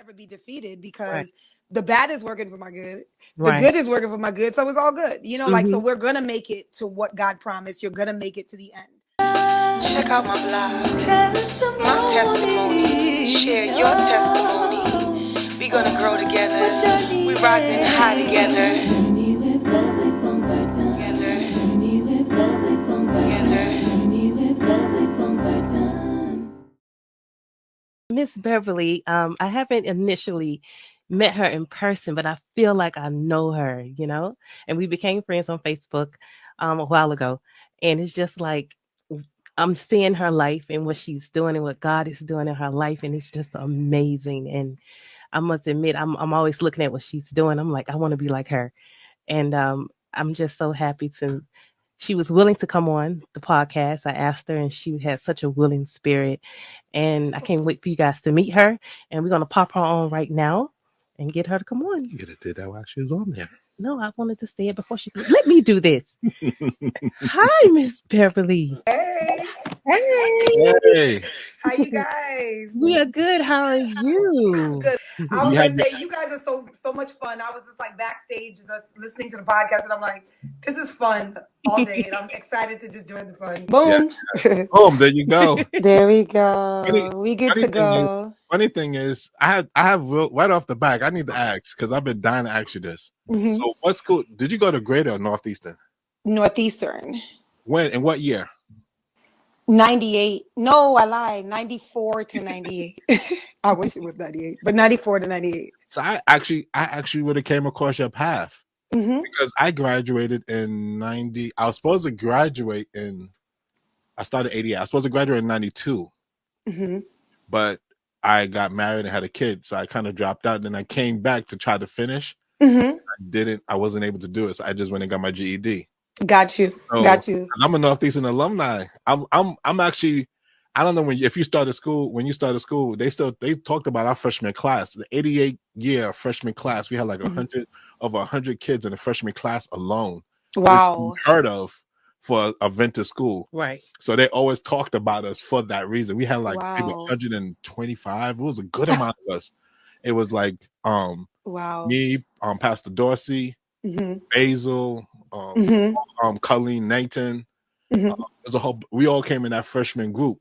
never be defeated Right. because the bad is working for my good. The Right. good is working for my good. So it's all good. Like, so Mhm. we're going to make it to what God promised. You're going to make it to the end. Check out my blog, my testimony. Share your testimony. We gonna grow together. We riding high together. Journey with Beverly on Burton. Journey with Beverly on Burton. Journey with Beverly on Burton. Miss Beverly, I haven't initially met her in person, but I feel like I know her, and we became friends on Facebook a while ago. And it's just like I'm seeing her life and what she's doing and what God is doing in her life, and it's just amazing. And I must admit, I'm always looking at what she's doing. I'm like, I want to be like her. And I'm just so happy she was willing to come on the podcast. I asked her, and she had such a willing spirit. And I can't wait for you guys to meet her. And we're going to pop her on right now and get her to come on. You could have did that while she was on there. No, I wanted to say it before she could. Let me do this. Hi, Miss Beverly. Hey, Hey. how you guys? We are good. How are you? Good. I was You going had to say, you guys are so much fun. I was just like backstage just listening to the podcast, and I'm like, this is fun all day, and I'm excited to just join the fun. Boom. Boom, there you go. There we go. Funny- We get funny to thing go. Funny thing is, I have right off the back, I need to ask because I've been dying to ask you this. Mhm. So, what school did you go to? Greater or Northeastern? Northeastern. When and what year? 98. No, I lied. 94 to 98. I wish it was 98, but 94 to 98. So I actually would have came across your path Mm-hmm. because I graduated in 90. I was supposed to graduate I started 88. I was supposed to graduate in 92, Mm-hmm. but I got married and had a kid, so I kind of dropped out. Then I came back to try to finish. Mm-hmm. I wasn't able to do it, so I just went and got my GED. Got you. So, Got you. I'm a Northeastern alumni. I'm actually, I don't know if you started school, they talked about our freshman class, the 88 year freshman class. We had like over 100 kids in the freshman class alone. Wow. Heard of for a vintage school. Right. So they always talked about us for that reason. We had like maybe Wow. 125. It was a good amount of us. It was like Wow. me, Pastor Dorsey, Mm-hmm. Basil, Mm-hmm. Colleen Nathan. Mm-hmm. There's a whole. We all came in that freshman group,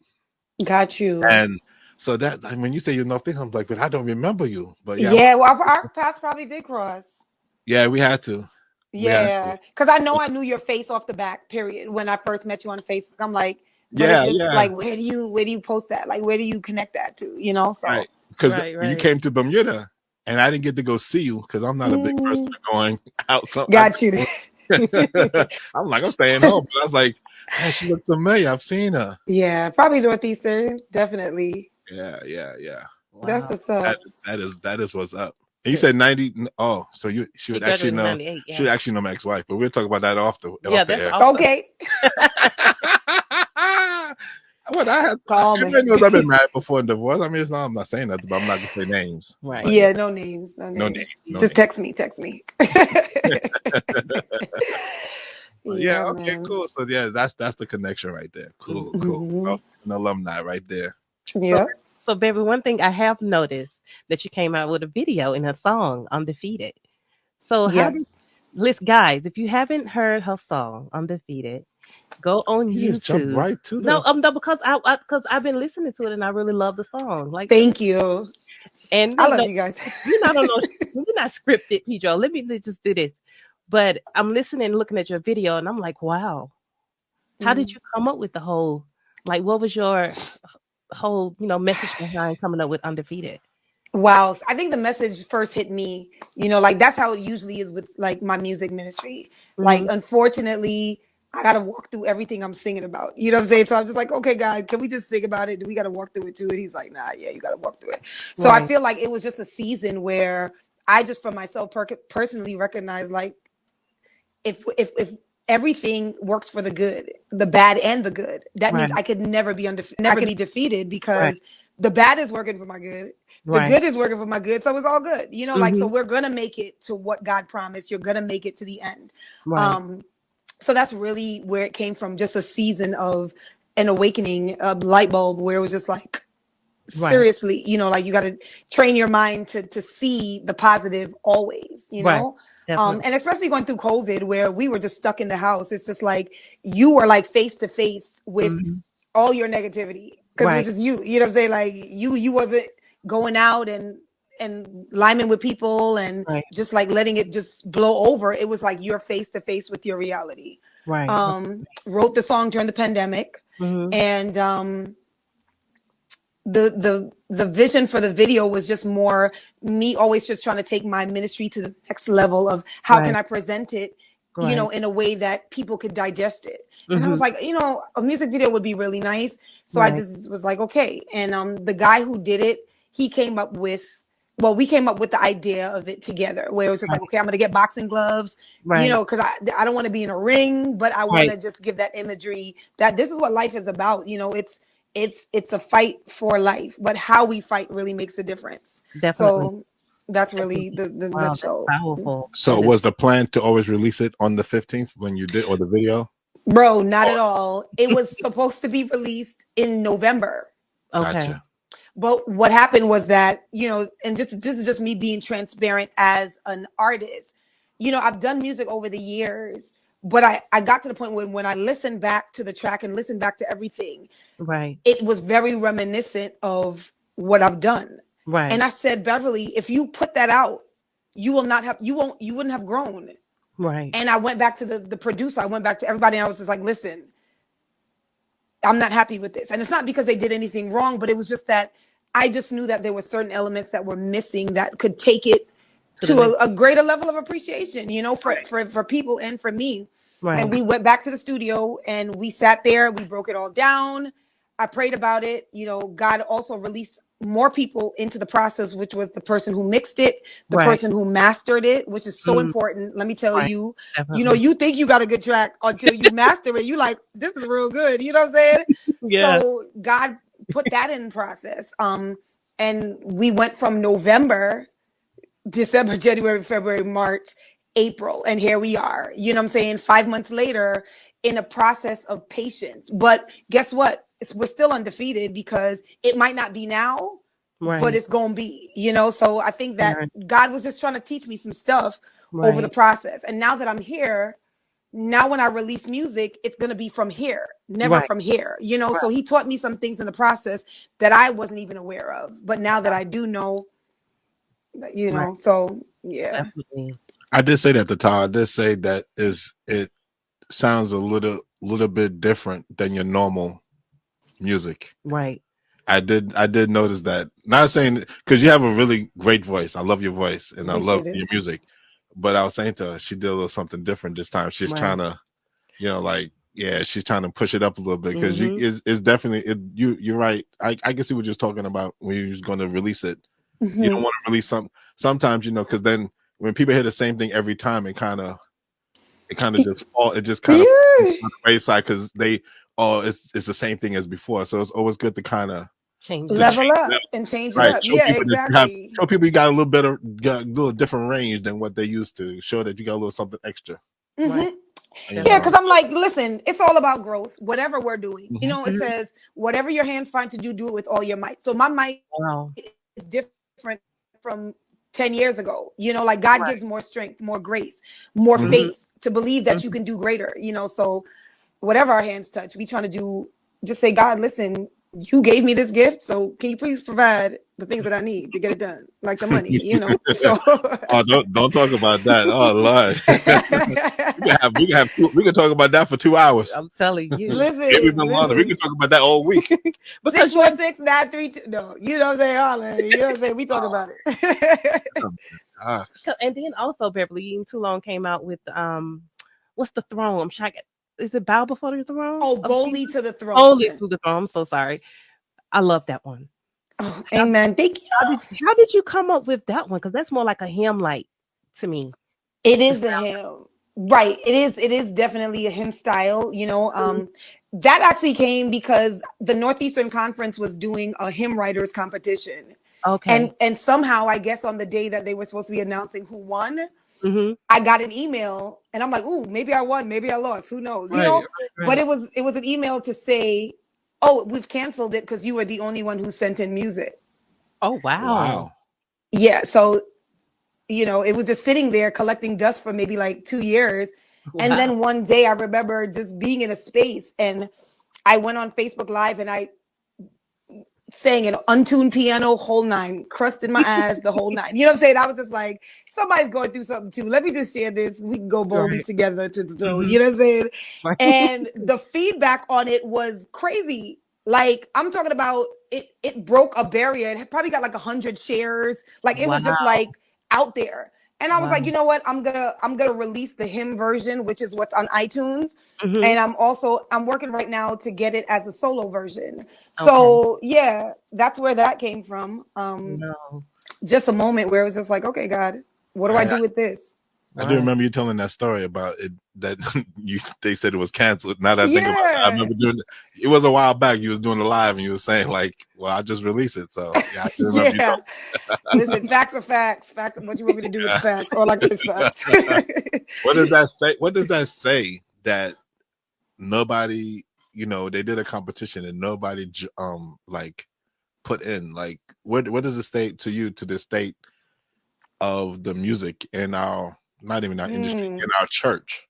Got you. and so that when you say you're Northeastern, I'm like, but I don't remember you. But Yeah, well, our paths probably did cross. yeah, we had to. Yeah, because I know I knew your face off the back. Period. When I first met you on Facebook, I'm like, but Yeah, it's just yeah. like, where do you post that? Like, where do you connect that to? So Right, because Right, when you right. came to Bermuda, and I didn't get to go see you because I'm not a big person going out. So got you. I'm like, I'm staying home. But I was like, man, she looks familiar. I've seen her. Yeah, probably Northeastern. Definitely. Yeah. That's what's up. That is what's up. And you said 90. Oh, so she would actually know. She would actually know my ex-wife, but we'll talk about that off the air. awesome. Okay. What I have, Call me. everybody knows I've been married before and divorced. I mean, I'm not saying that, but I'm not gonna say names. Right. But Yeah, no names. no names. Just text me. Yeah. Okay. Man. Cool. So yeah, that's the connection right there. Cool. Mhm. Well, it's an alumni right there. Yeah. So, baby, one thing I have noticed that you came out with a video in her song "Undefeated." So, Yes. listen, guys, if you haven't heard her song "Undefeated," go on You just jumped YouTube. right to No, that. no, because I've been listening to it and I really love the song. Like, Thank you. and I love you guys. You're not scripted, Pedro. Let me just do this. But I'm listening and looking at your video, and I'm like, wow. How did you come up with the whole? Like, what was your whole, message behind coming up with Undefeated? Wow. I think the message first hit me, like that's how it usually is with like my music ministry. Like, unfortunately, I got to walk through everything I'm singing about. You know what I'm saying? So I'm just like, okay, God, can we just sing about it? Do we got to walk through it too? And he's like, nah, yeah, you got to walk through it. So I feel like it was just a season where I just for myself personally recognized like if everything works for the good, the bad and the good, that means I could never be defeated because the bad is working for my good. The good is working for my good. So it's all good. Like, so we're going to make it to what God promised. You're going to make it to the end. So that's really where it came from. Just a season of an awakening, a light bulb where it was just like, Right. seriously, like you got to train your mind to see the positive always, Right. Definitely. and especially going through COVID where we were just stuck in the house. It's just like you were like face to face with all your negativity because it was just you know what I'm saying? Like you wasn't going out and liming with people and just like letting it just blow over. It was like you're face to face with your reality. Right. Wrote the song during the pandemic, and the vision for the video was just more me always just trying to take my ministry to the next level of how can I present it, in a way that people could digest it. And I was like, a music video would be really nice. So I just was like, okay. And the guy who did it, we came up with the idea of it together, where it was just like, okay, I'm going to get boxing gloves, because I don't want to be in a ring, but I want to just give that imagery that this is what life is about. It's a fight for life, but how we fight really makes a difference. Definitely. So that's really the show. Powerful. So was the plan to always release it on the 15th when you did, or the video? Bro, not at all. It was supposed to be released in November. Okay. Gotcha. But what happened was that, and this is just me being transparent as an artist. I've done music over the years, but I got to the point where when I listened back to the track and listened back to everything, it was very reminiscent of what I've done. Right. And I said, Beverly, if you put that out, you wouldn't have grown. Right. And I went back to the producer. I went back to everybody, and I was just like, listen, I'm not happy with this. And it's not because they did anything wrong, but it was just that I just knew that there were certain elements that were missing that could take it to a greater level of appreciation, for people and for me. Right. And we went back to the studio and we sat there, we broke it all down. I prayed about it. God also released more people into the process, which was the person who mixed it, the person who mastered it, which is so important. Let me tell you, you think you got a good track until you master it. You like, this is real good. You know what I'm saying? Yeah. So God put that in process. And we went from November, December, January, February, March, April, and here we are. You know what I'm saying? 5 months later, in a process of patience. But guess what? We're still undefeated because it might not be now, but it's going to be, So I think that God was just trying to teach me some stuff over the process. And now that I'm here, now when I release music, it's going to be from here, never from here, So he taught me some things in the process that I wasn't even aware of. But now that I do know, so yeah. Definitely. I did say that at the time. I did say that it sounds a little bit different than your normal music. Right. I did notice that. Not saying because you have a really great voice. I love your voice and I love your music. But I was saying to her, she did a little something different this time. She's trying to, she's trying to push it up a little bit because it's definitely you're right. I can see what you're talking about when you're going to release it. You don't want to release sometimes, because then when people hear the same thing every time, it kind of just fall. It just kind of on the wayside because it's the same thing as before. So it's always good to kind of level up and change it up. Yeah, exactly. Show people you got a little different range than what they used to. Show that you got a little something extra. Right. Yeah, because I'm like, listen, it's all about growth. Whatever we're doing, it says whatever your hands find to do it with all your might. So my might is different from 10 years ago. Like God gives more strength, more grace, more faith to believe that you can do greater. So whatever our hands touch, we trying to do. Just say, God, listen, you gave me this gift, so can you please provide the things that I need to get it done, like the money, So don't talk about that. Oh Lord, we can talk about that for 2 hours. I'm telling you. Listen, we can talk about that all week. 646-932. No, you know what I'm saying, Harlan. You know what I'm saying. We talk about it. So, and then also, Beverly, ain't too long came out with what's the throne? I'm sure. Is it Bow Before the Throne? Oh, Boldly to the Throne. Boldly to the Throne. I'm so sorry. I love that one. Oh, amen. Thank you. How did you come up with that one? Because that's more like a hymn, like to me. It is a hymn, right? It is definitely a hymn style. That actually came because the Northeastern Conference was doing a hymn writers competition. Okay. And somehow, I guess on the day that they were supposed to be announcing who won, I got an email, and I'm like, "Ooh, maybe I won, maybe I lost. Who knows?" But it was an email to say, Oh, we've canceled it because you were the only one who sent in music. Oh wow. Wow. Yeah, so it was just sitting there collecting dust for maybe like 2 years. And Wow. then one day I remember just being in a space and I went on Facebook Live and I sang an untuned piano, whole nine, crust in my ass, the whole nine. You know what I'm saying? I was just like, somebody's going through something too. Let me just share this. We can go boldly Right. together to the throne. Mhm. You know what I'm saying? Right. And the feedback on it was crazy. Like, I'm talking about it broke a barrier. It had probably got like 100 shares. Like, it was just Wow. like out there. And I was Wow. like, you know what? I'm gonna release the hymn version, which is what's on iTunes. Mhm. And I'm working right now to get it as a solo version. So yeah, that's where that came from. No. Just a moment where it was just like, okay, God, what do I do with this? I do remember you telling that story about it, that they said it was canceled. Now that I think about it, I remember doing it was a while back. You was doing it live and you were saying like, well, I just released it. So yeah, I can remember Yeah. Listen, facts are facts. Facts are what you want me to do with the facts. All I get is facts. What does that say? What does that say that nobody, they did a competition and nobody like put in, like, what does it state to you, to the state of the music in our, not even our industry, in our church,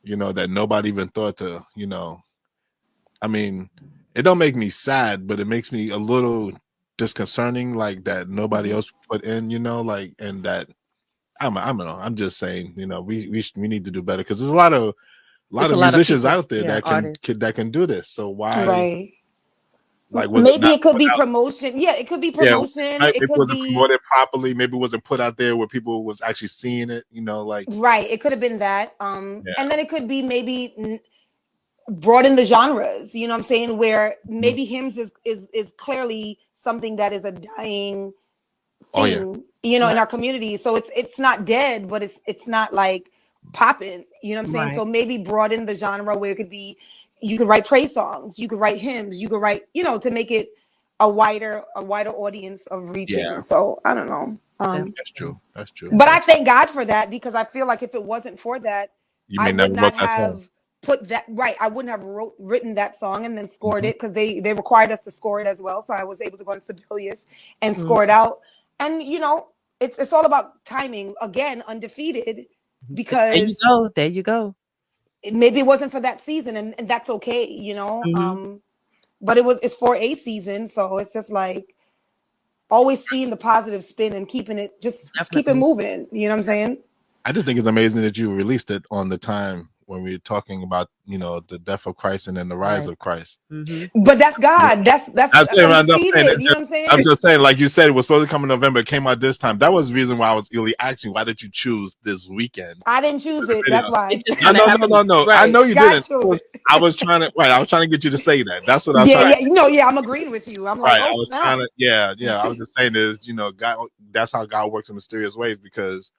that nobody even thought to, I mean, it don't make me sad, but it makes me a little disconcerting, like that nobody else put in, like, and that I don't know. I'm just saying, we need to do better, because there's a lot of musicians people, out there that can do this. So why? Right. Like, maybe it could be promotion. Yeah, it could be promotion. Yeah, it could wasn't be promoted properly. Maybe it wasn't put out there where people was actually seeing it. Like, right. It could have been that. And then it could be maybe broaden the genres. You know what I'm saying? Where maybe hymns is clearly something that is a dying thing. In our community. So it's not dead, but it's not like popping. You know what I'm saying? Right. So maybe broaden the genre where it could be. You could write praise songs, you could write hymns, you could write, to make it a wider audience of reaching. Yeah. So I don't know. That's true. But I thank God for that, because I feel like if it wasn't for that, I would not have put that right. I wouldn't have written that song and then scored it, because they required us to score it as well. So I was able to go to Sibelius and score it out. And it's all about timing. Again, Undefeated, because there you go. Maybe it wasn't for that season, and that's okay, but it's for a season, so it's just like always seeing the positive spin and keeping it just keep it moving. You know what I'm saying? I just think it's amazing that you released it on the time when we were talking about the death of Christ and then the rise of Christ. But that's God. That's Undefeated. You know what I'm saying? I'm just saying, like you said, it was supposed to come in November. It came out this time. That was the reason why I was really asking, why did you choose this weekend? I didn't choose it. That's why. No. Right. I know you God didn't. I was trying to get you to say that. That's what I was trying. Yeah. I'm agreeing with you. I'm like, I was trying to. Yeah. I was just saying is, God. That's how God works in mysterious ways, because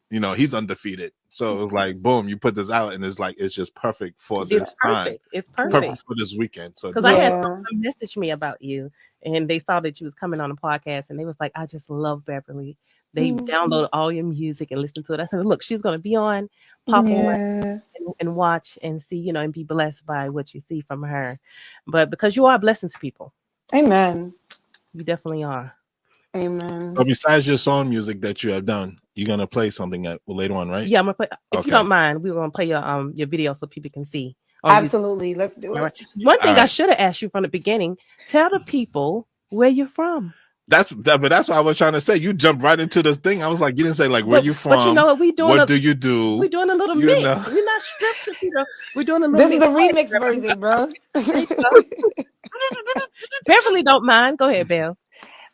he's undefeated. So it was like, boom, you put this out and it's like, it's just perfect for this time. It's perfect for this weekend. So because I had someone message me about you, and they saw that you was coming on the podcast, and they was like, I just love Beverly. They download all your music and listen to it. I said, look, she's going to be on, pop on and watch and see, and be blessed by what you see from her. But because you are a blessing to people. Amen. You definitely are. Amen. So besides your song music that you have done, you're gonna play something later on, right? Yeah, I'm gonna play. If you don't mind, we're gonna play your video so people can see. Absolutely, let's do it. Right. One thing I should have asked you from the beginning: tell the people where you're from. But that's what I was trying to say. You jumped right into this thing. I was like, you didn't say like where you from. But you know what we doing? What do you do? We're doing a little mix. We're not scripted. We're doing a little. This is the remix version, bro. Beverly don't mind. Go ahead, Bev.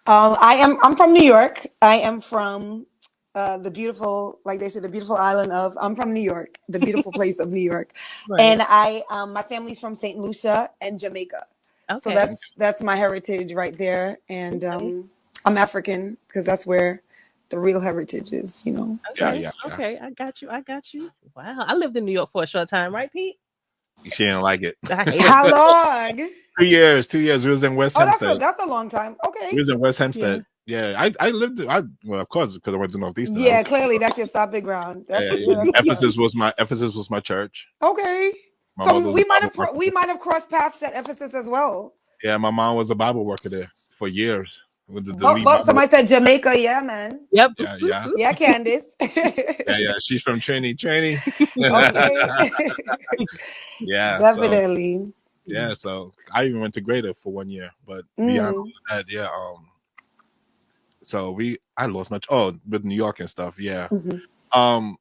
I'm from New York. I am from the beautiful, like they say, the beautiful island of. I'm from New York, the beautiful place of New York, and my family's from St. Lucia and Jamaica. Okay. So that's my heritage right there, and I'm African because that's where the real heritage is. Okay. Yeah. Okay, I got you. Wow, I lived in New York for a short time, right, Pete? She didn't like it. How long? 2 years. 2 years. We was in West Hempstead. That's a long time. Okay. We was in West Hempstead. Yeah, I lived. Well, of course, because I went to Northeastern. Yeah, clearly that's your stopping ground. Ephesus was my church. Okay. My So mother was we a might Bible have worker. crossed paths at Ephesus as well. Yeah, my mom was a Bible worker there for years. With the lead Oh, Bible somebody said Jamaica. Yeah, man. Yep. Yeah, yeah, Yeah, Candace. yeah. She's from Trini. Okay. Yeah, so Definitely. yeah, so I even went to Greater for 1 year, but beyond all Mm. of that, yeah. So I lost much. Oh, with New York and stuff. Yeah. Mhm.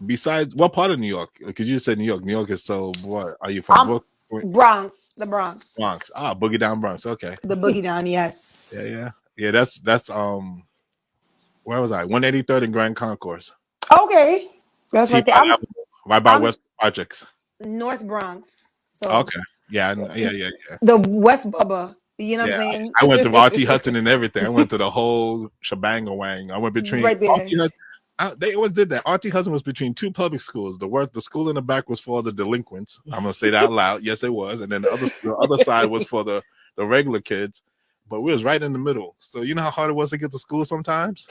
Besides, what part of New York? Because you just said New York. New York is so. What are you from? Bronx, the Bronx. Bronx. Ah, Boogie Down Bronx. Okay. The Boogie Down, yes. Yeah. That's where was I? 183rd and Grand Concourse. Okay. That's right there. Teapot Avenue, right by I'm West Projects. North Bronx. So Okay. Yeah. Yeah. the West Bubba. You know what I'm saying? I went to R.T. Hudson and everything. I went to the whole shebang wang. I went between Right there. R.T. Hudson. They always did that. R.T. Hudson was between two public schools. The school in the back was for the delinquents. I'm gonna say that out loud. Yes, it was. And then the other side was for the regular kids. But we was right in the middle. So you know how hard it was to get to school sometimes?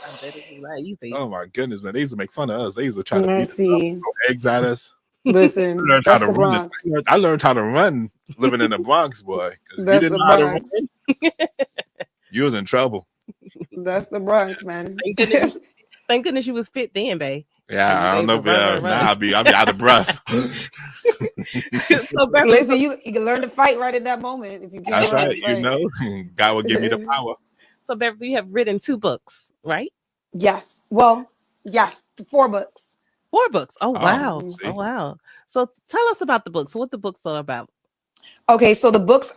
Oh my goodness, man. They used to make fun of us. They used to try to beat us up, throw eggs at us. Listen, that's the Bronx. I learned how to run living in the Bronx, boy. That's the Bronx. You was in trouble. That's the Bronx, man. Thank goodness you was fit then, babe. Yeah, I don't know. Now I'll be out of breath. Listen, you can learn to fight right in that moment if you can. That's right. You know, God will give me the power. So, Beverly, you have written 2 books, right? Yes. Well, yes, 4 books. 4 books. Oh wow! See? Oh wow! So, tell us about the books. What the books are about? Okay, so the books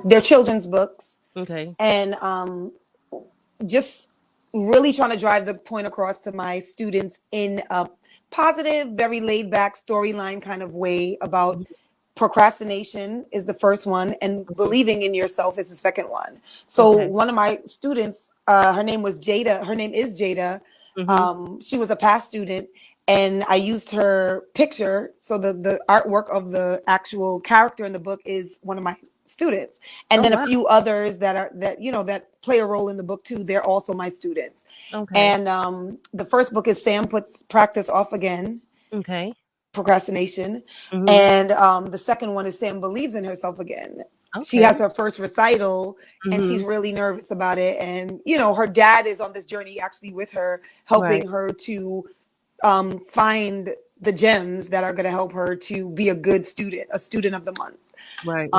they're children's books. Okay. And just really trying to drive the point across to my students in a positive, very laid back storyline kind of way about procrastination is the first one, and believing in yourself is the second one. So one of my students, her name is Jada. She was a past student, and I used her picture. So the artwork of the actual character in the book is one of my students, and then a few others that play a role in the book too. They're also my students. And the first book is Sam Puts Practice Off Again. Procrastination. And the second one is Sam Believes in Herself Again. She has her first recital and she's really nervous about it, and her dad is on this journey actually with her, helping her to find the gems that are going to help her to be a good student, a student of the month. Right.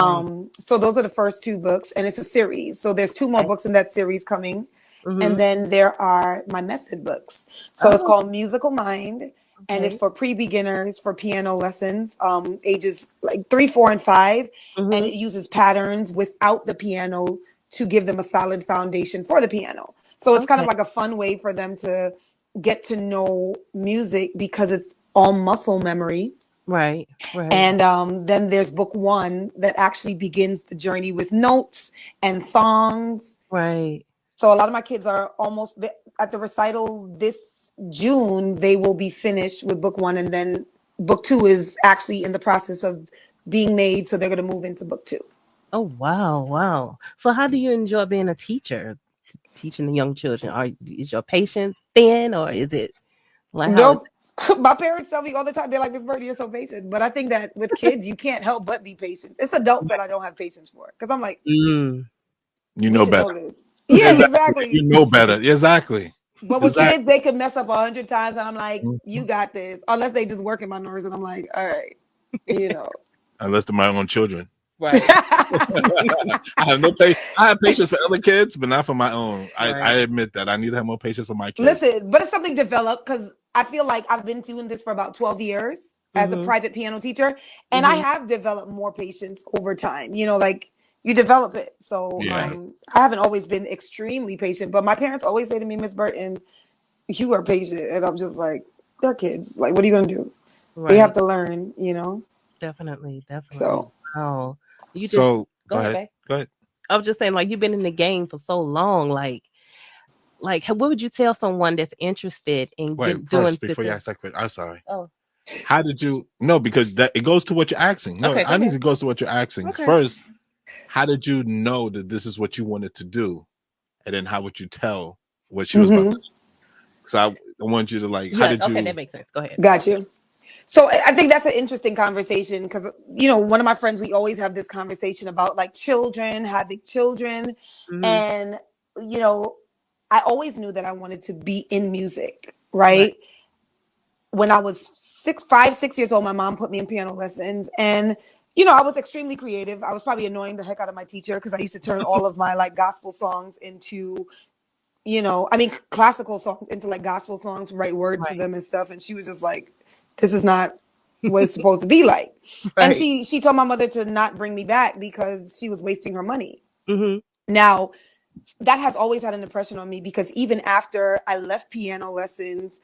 So those are the first 2 books, and it's a series. So there's 2 more books in that series coming. And then there are my method books. So it's called Musical Mind, and it's for pre-beginners for piano lessons, ages like 3, 4, and 5. And it uses patterns without the piano to give them a solid foundation for the piano. So it's kind of like a fun way for them to get to know music because it's all muscle memory. Right. And then there's book 1 that actually begins the journey with notes and songs. Right. So a lot of my kids are almost at the recital this June. They will be finished with book 1, and then book 2 is actually in the process of being made. So they're going to move into book 2. Oh, wow. So how do you enjoy being a teacher, teaching the young children? Is your patience thin, or is it like nope. My parents tell me all the time, they're like, Miss Burton, you're so patient. But I think that with kids, you can't help but be patient. It's adults that I don't have patience for. Because I'm like, you know better. Yeah, exactly. You know better. Exactly. But with kids, they could mess up 100 times. And I'm like, you got this. Unless they just work in my nerves. And I'm like, all right, Unless they're my own children. Right. I have patience for other kids, but not for my own. I admit that I need to have more patience for my kids. Listen, but it's something developed because I feel like I've been doing this for about 12 years as a private piano teacher, and I have developed more patience over time. Like you develop it. So I haven't always been extremely patient, but my parents always say to me, Miss Burton, you are patient, and I'm just like, they're kids. Like, what are you gonna do? They have to learn. Definitely. So. Oh. Go ahead. I was just saying, like, you've been in the game for so long. Like, what would you tell someone that's interested in doing? Before you ask that question, I'm sorry. Oh, how did you? No, because it goes to what you're asking. No, I think it goes to what you're asking first. How did you know that this is what you wanted to do, and then how would you tell what she was about to do? So I want you to how did you? Okay, that makes sense. Go ahead. Got you. So I think that's an interesting conversation because, one of my friends, we always have this conversation about like children, having children. Mhm. And, I always knew that I wanted to be in music, right? When I was 6 years old, my mom put me in piano lessons, and I was extremely creative. I was probably annoying the heck out of my teacher because I used to turn all of my like gospel songs into, classical songs into like gospel songs, write words to them and stuff. And she was just like, this is not what it's supposed to be like. And she told my mother to not bring me back because she was wasting her money. Mhm. Now, that has always had an impression on me because even after I left piano lessons,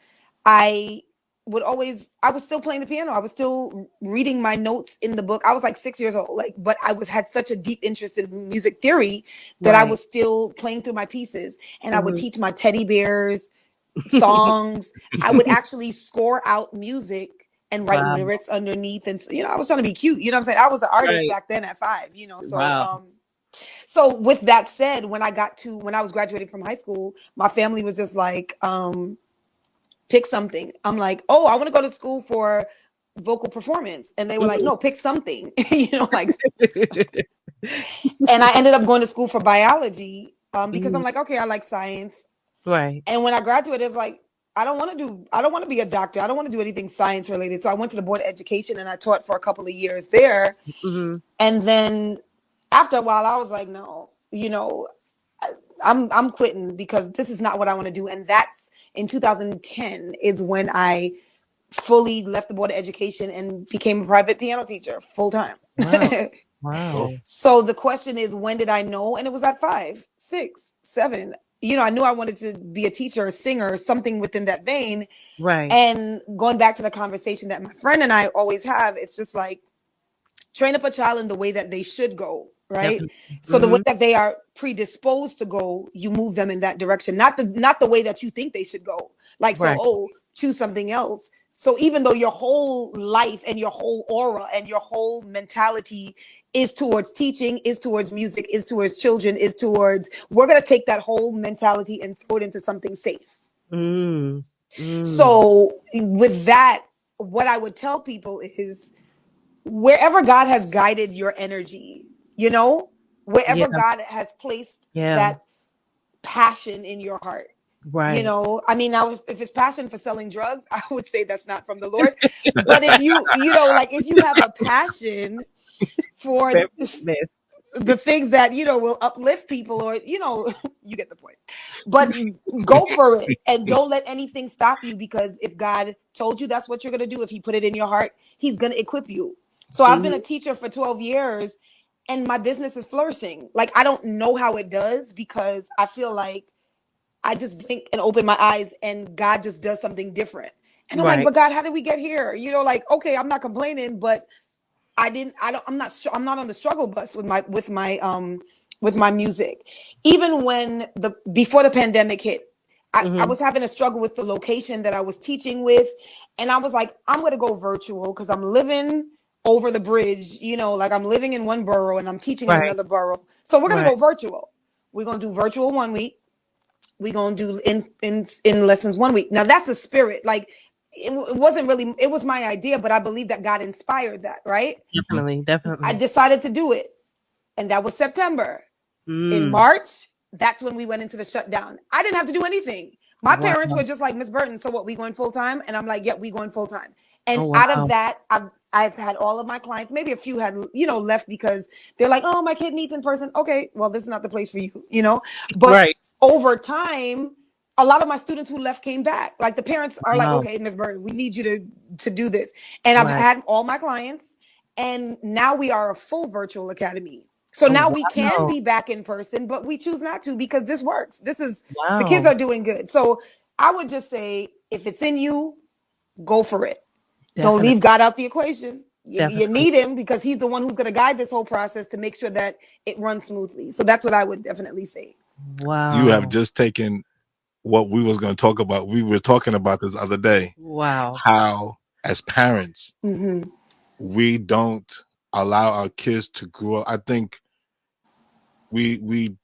I was still playing the piano. I was still reading my notes in the book. I was like 6 years old, but I had such a deep interest in music theory that I was still playing through my pieces, and I would teach my teddy bears songs. I would actually score out music and write lyrics underneath. And, I was trying to be cute. You know what I'm saying? I was an artist back then at 5, so, so with that said, when I was graduating from high school, my family was just like, pick something. I'm like, oh, I want to go to school for vocal performance. And they were like, no, pick something, and I ended up going to school for biology because I'm like, okay, I like science. Right. And when I graduated, it's like, I don't want to be a doctor. I don't want to do anything science related. So I went to the Board of Education and I taught for a couple of years there. Mm-hmm. And then after a while, I was like, no, I'm quitting because this is not what I want to do. And that's in 2010 is when I fully left the Board of Education and became a private piano teacher full time. Wow. Wow. So the question is, when did I know? And it was at 5, 6, 7. I knew I wanted to be a teacher, a singer, something within that vein. Right. And going back to the conversation that my friend and I always have, it's just like, train up a child in the way that they should go, right? Definitely. So the way that they are predisposed to go, you move them in that direction, not the way that you think they should go. Like, so, choose something else. So even though your whole life and your whole aura and your whole mentality is towards teaching, is towards music, is towards children, we're going to take that whole mentality and throw it into something safe. So with that, what I would tell people is, wherever God has guided your energy, wherever God has placed that passion in your heart, right? Now if it's passion for selling drugs, I would say that's not from the Lord. But if if you have a passion for the things that will uplift people, or you get the point. But go for it and don't let anything stop you, because if God told you that's what you're going to do, if he put it in your heart, he's going to equip you. So I've been a teacher for 12 years and my business is flourishing. Like, I don't know how it does, because I feel like I just blink and open my eyes and God just does something different. And I'm like, but God, how did we get here? Okay, I'm not complaining, but I'm not on the struggle bus with my music. Even when before the pandemic hit, I was having a struggle with the location that I was teaching with. And I was like, I'm going to go virtual because I'm living over the bridge, I'm living in one borough and I'm teaching in another borough. So we're going to go virtual. We're going to do virtual 1 week. We're going to do in lessons 1 week. Now that's a spirit. Like, it wasn't really, it was my idea, but I believe that God inspired that, right? Definitely. I decided to do it. And that was September. In March, that's when we went into the shutdown. I didn't have to do anything. My parents were just like, Miss Burton, so what, we going full time? And I'm like, yep, we going full time. And out of that, I've had all of my clients, maybe a few had, left because they're like, oh, my kid needs in person. Okay, well, this is not the place for you, But over time, a lot of my students who left came back. Like, the parents are like, okay, Ms. Burton, we need you to do this. And I've had all my clients, and now we are a full virtual academy. So now we can be back in person, but we choose not to because this works. The kids are doing good. So I would just say, if it's in you, go for it. Don't leave God out the equation. You need him, because he's the one who's going to guide this whole process to make sure that it runs smoothly. So that's what I would definitely say. Wow. You have just taken what we was going to talk about. We were talking about this other day. Wow. How, as parents, we don't allow our kids to grow up. I think we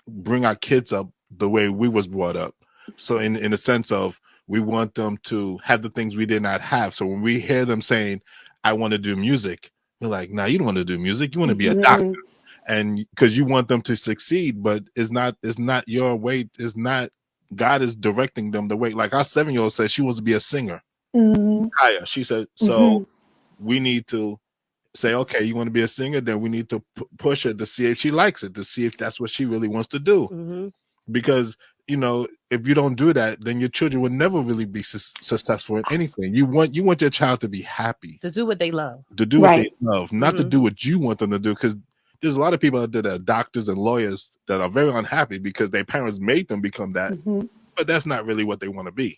bring our kids up the way we was brought up. So in the sense of, we want them to have the things we did not have. So when we hear them saying, I want to do music, we're like, nah, you don't want to do music. You want to be a doctor. And because you want them to succeed, but it's not your way. It's not, God is directing them the way. Like our 7-year-old said, she wants to be a singer. Kaya, she said, so we need to say, okay, you want to be a singer? Then we need to push her to see if she likes it, to see if that's what she really wants to do. Because, you know, if you don't do that, then your children will never really be successful in anything. You want your child to be happy, to do what they love, not to do what you want them to do. Because there's a lot of people out there that are doctors and lawyers that are very unhappy because their parents made them become that, but that's not really what they want to be.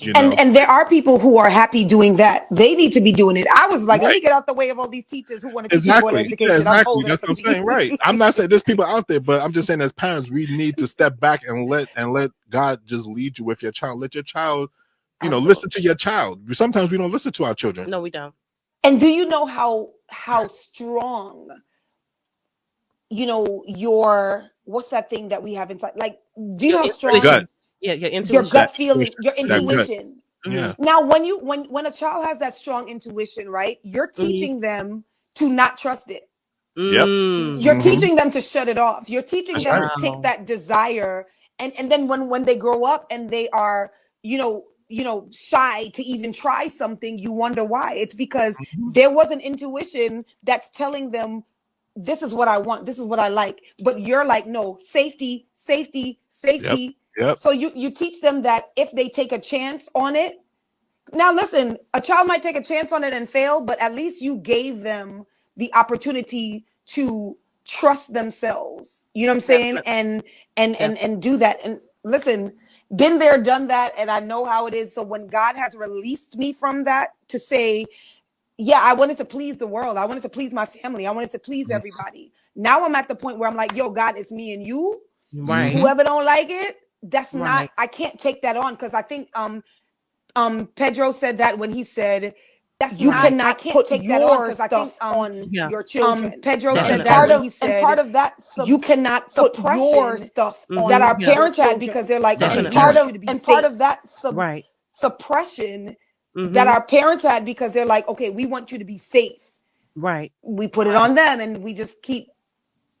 You know? And there are people who are happy doing that. They need to be doing it. I was like, let me get out the way of all these teachers who want to teach people education. Yeah, exactly. That's what I'm saying. Right. I'm not saying there's people out there, but I'm just saying as parents, we need to step back and let God just lead you with your child. Let your child, listen to your child. Sometimes we don't listen to our children. No, we don't. And do you know how strong, your, what's that thing that we have inside? Like, do you know how strong? Your intuition. Your gut feeling, your intuition. Yeah. Now, when a child has that strong intuition, right, you're teaching them to not trust it. You're teaching them to shut it off. You're teaching them to take that desire, and then when they grow up and they are, shy to even try something, you wonder why. It's because there was an intuition that's telling them, this is what I want, this is what I like. But you're like, no, safety. Yep. So you teach them that if they take a chance on it, now listen, a child might take a chance on it and fail, but at least you gave them the opportunity to trust themselves. You know what I'm saying? And do that. And listen, been there, done that, and I know how it is. So when God has released me from that to say, yeah, I wanted to please the world, I wanted to please my family, I wanted to please everybody. Now I'm at the point where I'm like, yo, God, it's me and you. Right. Whoever don't like it, that's not, I can't take that on, because I think Pedro said that when he said I can't take that on, because I think on your children. Pedro said that when he said, part of that you cannot put your stuff on that our parents had, because they're like, and part of that suppression that our parents had, because they're like, okay, we want you to be safe. Right. We put it on them, and we just keep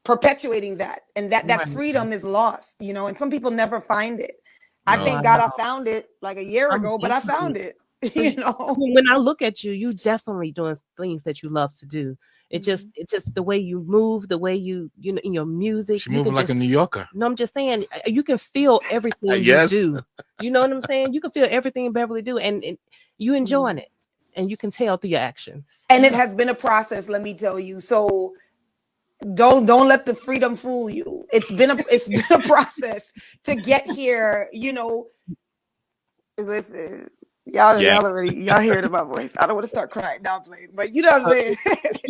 perpetuating that, and that freedom is lost, and some people never find it. I thank God I found it like a year ago, but I found it. When I look at you, you definitely doing things that you love to do. It's just the way you move, the way you in your music. She's moving like a New Yorker. No, I'm just saying, you can feel everything you do. You know what I'm saying? You can feel everything Beverly do, and you enjoying it, and you can tell through your actions. And it has been a process, let me tell you. So don't let the freedom fool you. It's been a process to get here. Listen, y'all heard my voice. I don't want to start crying. Now I'm playing, but you know what I'm saying.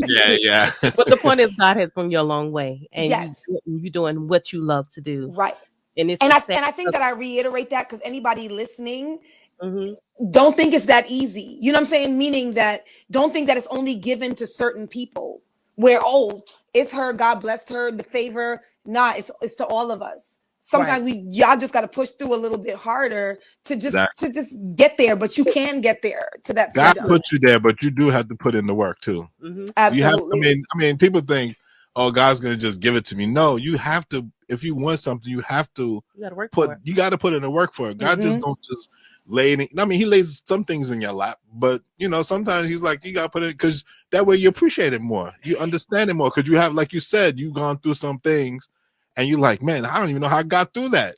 Yeah. But the point is, God has brought you a long way, and you're doing what you love to do, right? And I think that I reiterate that, because anybody listening, don't think it's that easy. You know what I'm saying? Meaning that don't think that it's only given to certain people. Where it's her, God blessed her, the favor. Nah, it's to all of us. Sometimes y'all just got to push through a little bit harder to just get there, but you can get there to that freedom. God put you there, but you do have to put in the work too. Absolutely. I mean, people think, oh, God's going to just give it to me. No, you have to. If you want something, you have to you got to put in the work for it. God just don't just lay it. I mean, he lays some things in your lap, but sometimes he's like, you got to put it, because that way you appreciate it more. You understand it more, because you have, like you said, you've gone through some things and you're like, man, I don't even know how I got through that,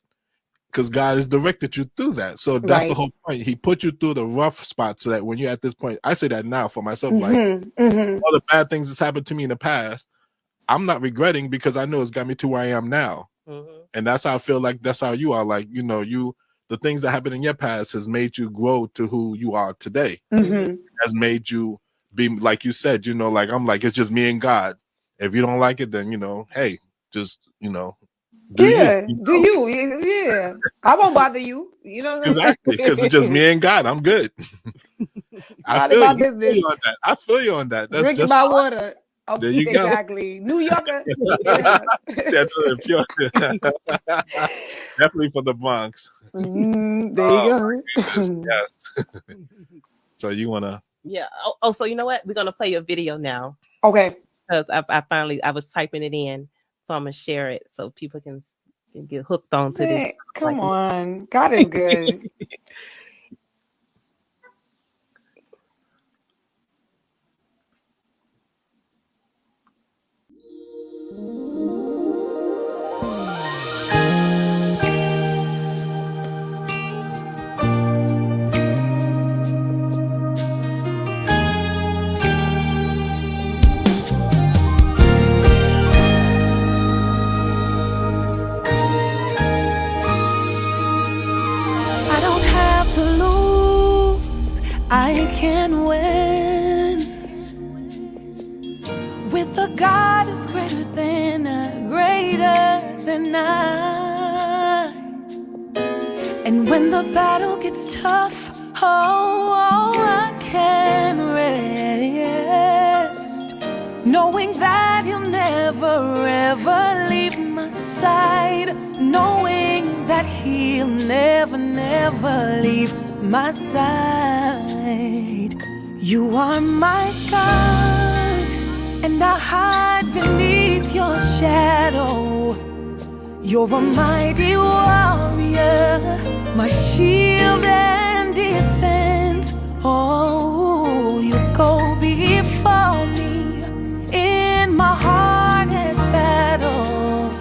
because God has directed you through that. So that's the whole point. He put you through the rough spots so that when you're at this point, I say that now for myself, like all the bad things that's happened to me in the past, I'm not regretting, because I know it's got me to where I am now. And that's how I feel like that's how you are. Like, the things that happened in your past has made you grow to who you are today. Has made you be, like you said, like, I'm like, it's just me and God. If you don't like it, then, hey, just, do you. I won't bother you. Exactly, because it's just me and God. I'm good. I feel you on that. That's drinking my water. There you go. Exactly. New Yorker. Definitely for the Bronx. There you go. Yes. So you wanna? Yeah. So you know what? We're gonna play a video now Okay. because I was typing it in, so I'm gonna share it so people can get hooked on to this. Man, come on. God is good. I don't have to lose, I can win. With a God who's greater than I. And when the battle gets tough, I can rest, knowing that He'll never ever leave my side, knowing that He'll never leave my side. You are my God, and I hide beneath your shadow. You're a mighty warrior, my shield and defense. Oh, you go before me in my hardest battle.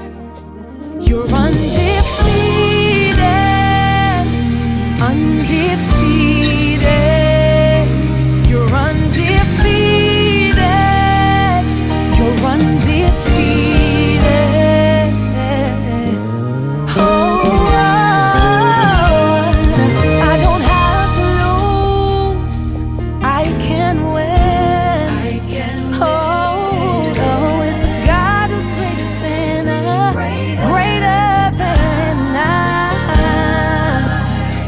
You're undefeated, undefeated. You're undefeated, you're undefeated. I don't have to lose, I can win. With God who's greater than I.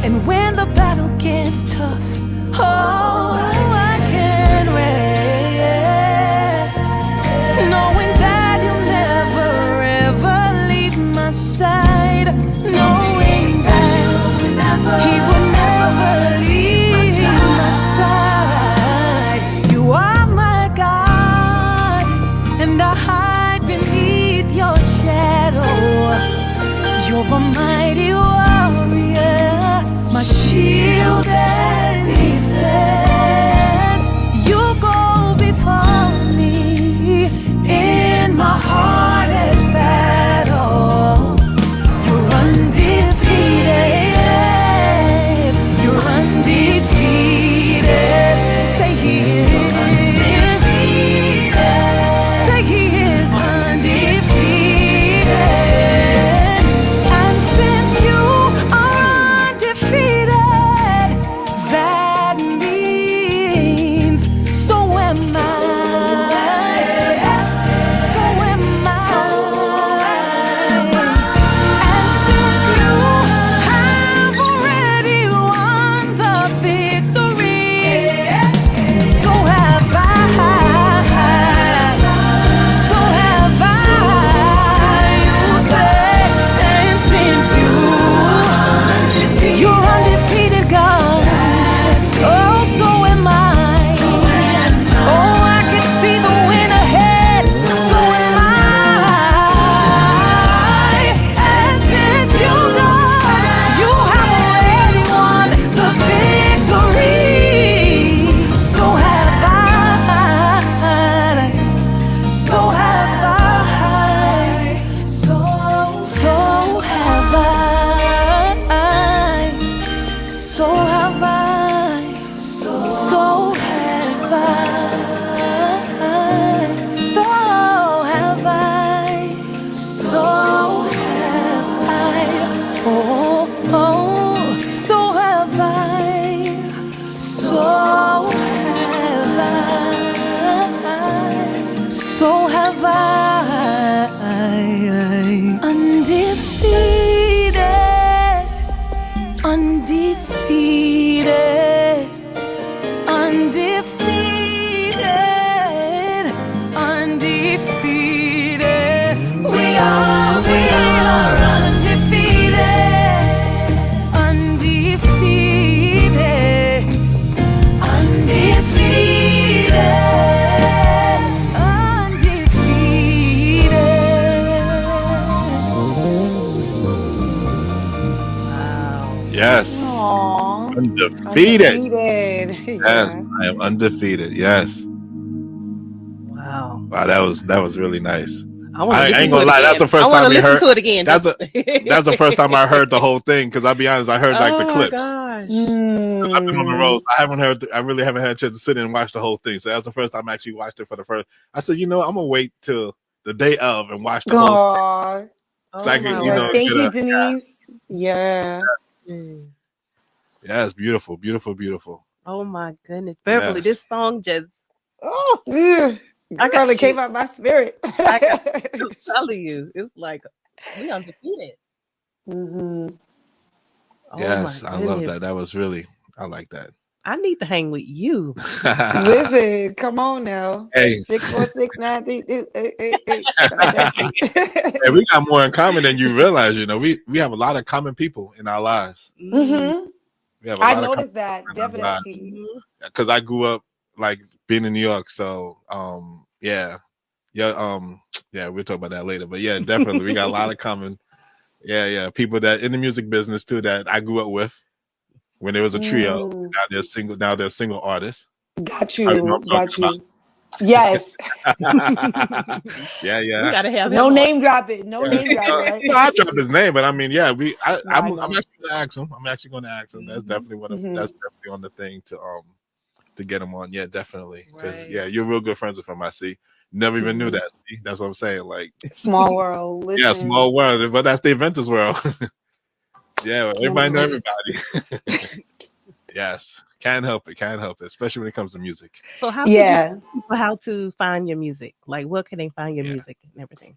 And when the battle gets tough, I can rest, knowing that He'll never ever leave my side, knowing that He will never leave my side. You are my God, and I hide beneath your shadow. You're a mighty warrior, my shield and defense. You go before me in my hardest battle. You're undefeated, you're undefeated. Say He is undefeated. Say He is undefeated. And since you are undefeated, that means so am I. So am I. And since you have already won the victory, so have I. So have I. You say, and since you're undefeated, God. Oh, so am I. Oh, I can see the win ahead. So am I. And since you, God, you have already won the victory. So have I. So have I. So have I. So have I. So have I. So have I. So have I. Oh, so have I. So have I. So have I. Undefeated, undefeated, undefeated, undefeated. We are undefeated, Aww. Undefeated. Undefeated. Yes, Yeah. I am undefeated. Yes. Wow. Wow, that was really nice. I want to I listen ain't to gonna it lie, again. that's the first I want time to we listen heard. to it again. That's the first time I heard the whole thing. Because I'll be honest, I heard like the Oh my clips. gosh. I've been on the road. So I haven't heard. I really haven't had a chance to sit in and watch the whole thing. So that's the first time I actually watched it for the first. I said, you know, I'm gonna wait till the day of and watch the whole. Aww. So I Oh can, my you know, word. Thank get you, a- Denise. Yeah. Mm. Yeah, it's beautiful, beautiful, beautiful. Oh my goodness, Beverly, Yes. this song just Oh, ugh. I got Girl, it came you. out my spirit. I got I'm telling you, it's like we undefeated. hmm Oh Yes, my I love goodness. that. That was really. I like that. I need to hang with you. Listen, come on now. Hey, 64693. I got you. hey, we got more in common than you realize. You know, we have a lot of common people in our lives. hmm We have a I lot of noticed that definitely. because I grew up like being in New York. So yeah, we'll talk about that later. But yeah, definitely we got a lot of common. Yeah, people that in the music business too that I grew up with when there was a trio. Mm. Now they're single. Now they're single artists. Got I know you. what I'm Got talking you. Yes. Yeah. We gotta have No him on. name dropping. No name dropping, right? No, I dropped his name, but I mean, yeah, I'm know. actually gonna ask him. I'm actually gonna ask him. That's definitely Mhm. that's definitely on the thing to get him on. Yeah, definitely. Because Right. yeah, you're real good friends with him. I see. Never even knew that. See? That's what I'm saying. Like, Small world. Listen. yeah, small world, but that's the Inventors world. Yeah, everybody know everybody. Yes, can't help it. Can't help it, especially when it comes to music. So how could Yeah. you tell people how to find your music? Like what can they find your music and everything?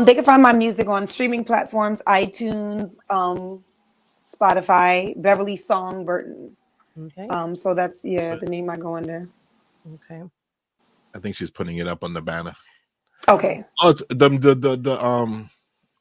They can find my music on streaming platforms, iTunes, Spotify, Beverly Song Burton. Okay. So that's the name I go under. Okay. I think she's putting it up on the banner. Okay. Oh, it's the